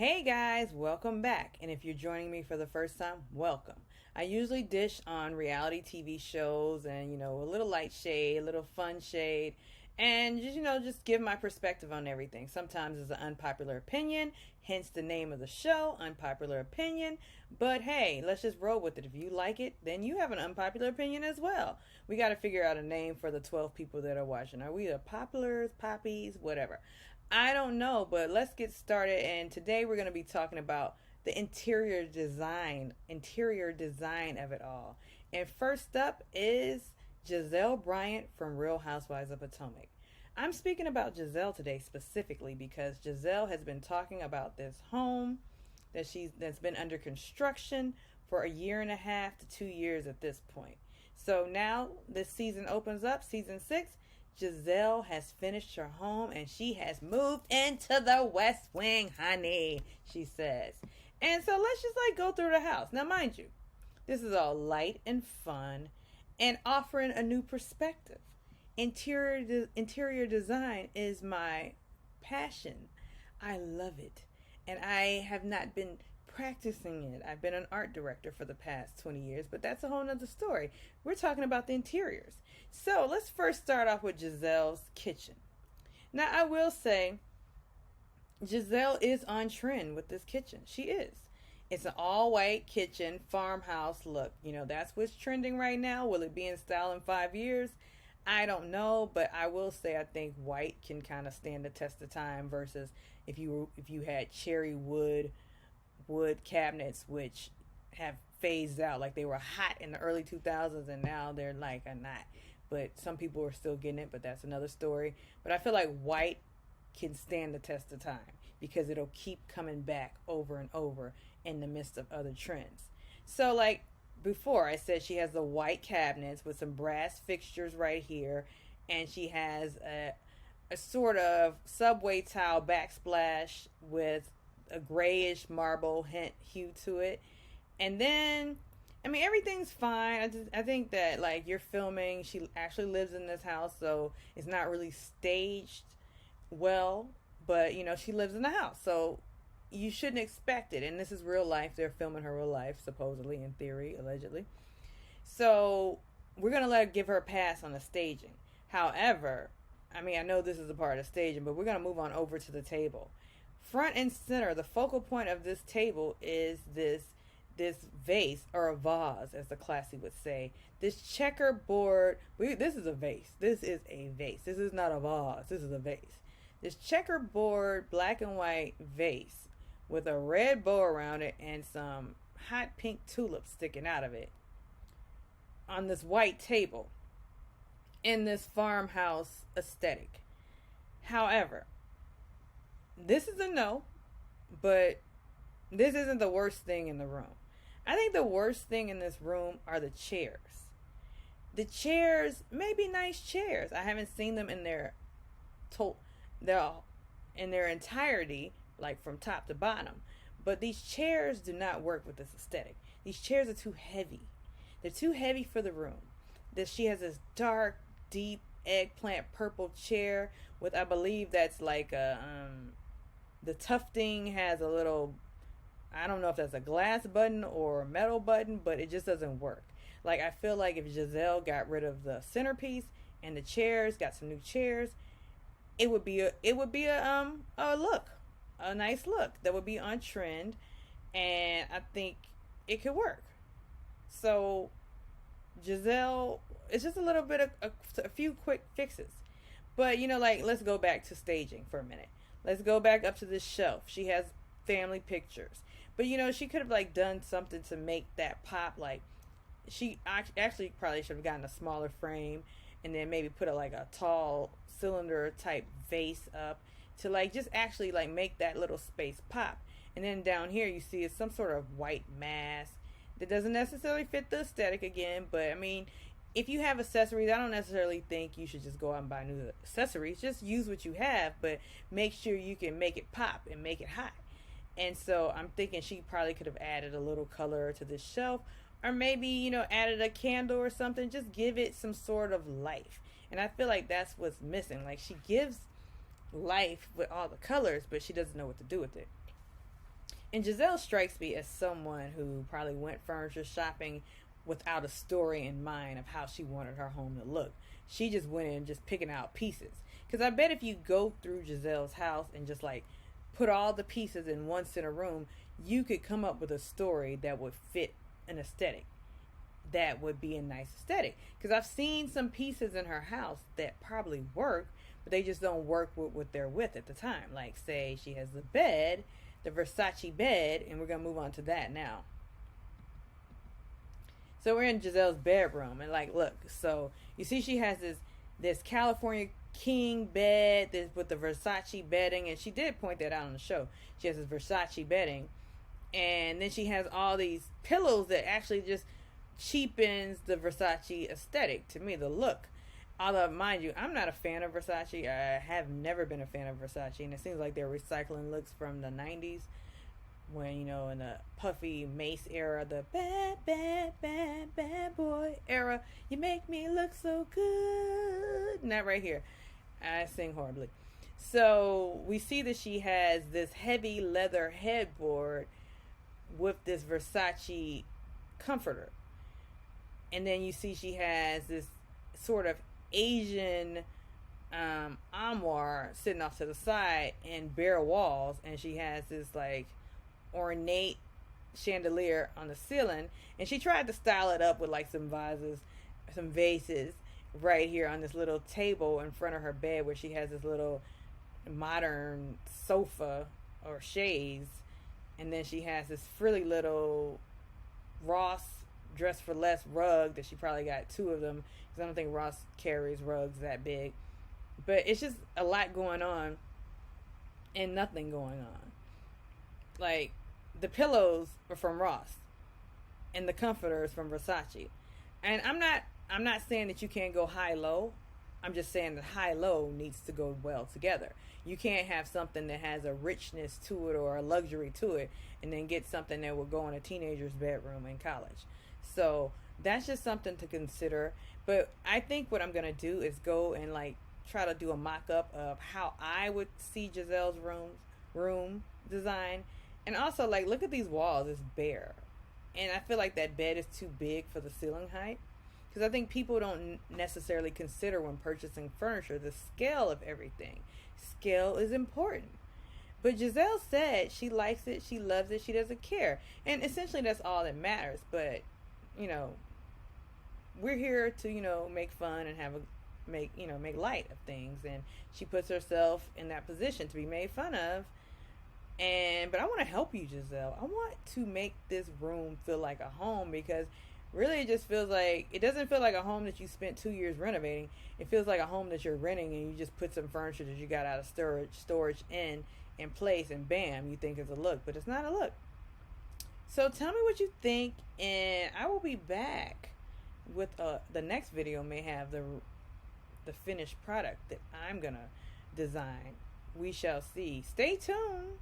Hey guys, welcome back. And if you're joining me for the first time, welcome. I usually dish on reality TV shows and, a little light shade, a little fun shade, and just give my perspective on everything. Sometimes it's an unpopular opinion, hence the name of the show, Unpopular Opinion. But hey, let's just roll with it. If you like it, then you have an unpopular opinion as well. We got to figure out a name for the 12 people that are watching. Are we the populars, poppies, whatever? I don't know, but let's get started. And today we're going to be talking about the interior design of it all. And first up is Gizelle Bryant from Real Housewives of Potomac. I'm speaking about Gizelle today specifically because Gizelle has been talking about this home that's been under construction for a year and a half to 2 years at this point. So now this season opens up, season 6. Gizelle has finished her home and she has moved into the West Wing, honey, she says. And so let's just go through the house. Now, mind you, this is all light and fun and offering a new perspective. Interior design is my passion. I love it. And I have not been practicing it. I've been an art director for the past 20 years, but that's a whole nother story. We're talking about the interiors. So let's first start off with Gizelle's kitchen. Now, I will say Gizelle is on trend with this kitchen. She is. It's an all-white kitchen, farmhouse look. That's what's trending right now. Will it be in style in 5 years? I don't know, but I will say I think white can kind of stand the test of time versus if you had cherry wood cabinets, which have phased out. Like, they were hot in the early 2000s and now they're like a not. But some people are still getting it, but that's another story. But I feel like white can stand the test of time because it'll keep coming back over and over in the midst of other trends. So like before, I said she has the white cabinets with some brass fixtures right here, and she has a sort of subway tile backsplash with a grayish marble hue to it. And then everything's fine. I think that you're filming, she actually lives in this house, so it's not really staged well, but she lives in the house, so you shouldn't expect it. And this is real life. They're filming her real life, supposedly, in theory, allegedly. So we're gonna give her a pass on the staging. However, I know this is a part of staging, but we're gonna move on over to the table. Front and center, the focal point of this table is this vase, or a vase, as the classy would say. This checkerboard. This is a vase. This is a vase. This is not a vase. This is a vase. This checkerboard, black and white vase with a red bow around it and some hot pink tulips sticking out of it on this white table in this farmhouse aesthetic. However, this is a no, but this isn't the worst thing in the room. I think the worst thing in this room are the chairs. The chairs may be nice chairs. I haven't seen them in their entirety, like from top to bottom. But these chairs do not work with this aesthetic. These chairs are too heavy. They're too heavy for the room. She has this dark, deep eggplant purple chair with, I believe that's like the tufting has a little, I don't know if that's a glass button or a metal button, but it just doesn't work. Like, I feel like if Gizelle got rid of the centerpiece and the chairs, got some new chairs, it would be a look, a nice look that would be on trend, and I think it could work. So Gizelle, it's just a little bit of a few quick fixes. But let's go back to staging for a minute. Let's go back up to this shelf. She has family pictures, but she could have done something to make that pop. Like, she actually probably should have gotten a smaller frame and then maybe put a tall cylinder type vase up to just actually make that little space pop. And then down here you see is some sort of white mask that doesn't necessarily fit the aesthetic again. But if you have accessories, I don't necessarily think you should just go out and buy new accessories. Just use what you have, but make sure you can make it pop and make it hot. And so I'm thinking she probably could have added a little color to this shelf, or maybe, added a candle or something. Just give it some sort of life. And I feel like that's what's missing. She gives life with all the colors, but she doesn't know what to do with it. And Gizelle strikes me as someone who probably went furniture shopping without a story in mind of how she wanted her home to look. She just went in just picking out pieces. Because I bet if you go through Gizelle's house and just like put all the pieces in one center room, you could come up with a story that would fit an aesthetic. That would be a nice aesthetic. Because I've seen some pieces in her house that probably work, but they just don't work with what they're with at the time. Like, say she has the bed, the Versace bed, and we're going to move on to that now. So we're in Gizelle's bedroom, and like, look, so you see she has this California king bed with the Versace bedding, and she did point that out on the show. She has this Versace bedding, and then she has all these pillows that actually just cheapens the Versace aesthetic to me, the look. Although, mind you, I'm not a fan of Versace. I have never been a fan of Versace, and it seems like they're recycling looks from the 90s when, you know, in the puffy Mace era, the bad, bad, bad, bad boy era, you make me look so good. Not right here. I sing horribly. So we see that she has this heavy leather headboard with this Versace comforter. And then you see she has this sort of Asian armoire sitting off to the side and bare walls, and she has this like ornate chandelier on the ceiling, and she tried to style it up with like some vases right here on this little table in front of her bed, where she has this little modern sofa or chaise, and then she has this frilly little Ross Dress for Less rug that she probably got two of them, because I don't think Ross carries rugs that big. But it's just a lot going on and nothing going on. Like, the pillows are from Ross and the comforter is from Versace. And I'm not saying that you can't go high-low. I'm just saying that high-low needs to go well together. You can't have something that has a richness to it or a luxury to it and then get something that will go in a teenager's bedroom in college. So that's just something to consider. But I think what I'm going to do is go and like try to do a mock-up of how I would see Gizelle's room design. And also, like, look at these walls. It's bare. And I feel like that bed is too big for the ceiling height. Because I think people don't necessarily consider when purchasing furniture the scale of everything. Scale is important. But Gizelle said she likes it, she loves it, she doesn't care. And essentially that's all that matters. But, you know, we're here to, you know, make fun and make light of things. And she puts herself in that position to be made fun of. But I want to help you, Gizelle. I want to make this room feel like a home, because really it just feels like, it doesn't feel like a home that you spent 2 years renovating. It feels like a home that you're renting and you just put some furniture that you got out of storage in place, and bam, you think it's a look, but it's not a look. So tell me what you think, and I will be back with the next video may have the finished product that I'm gonna design. We shall see. Stay tuned.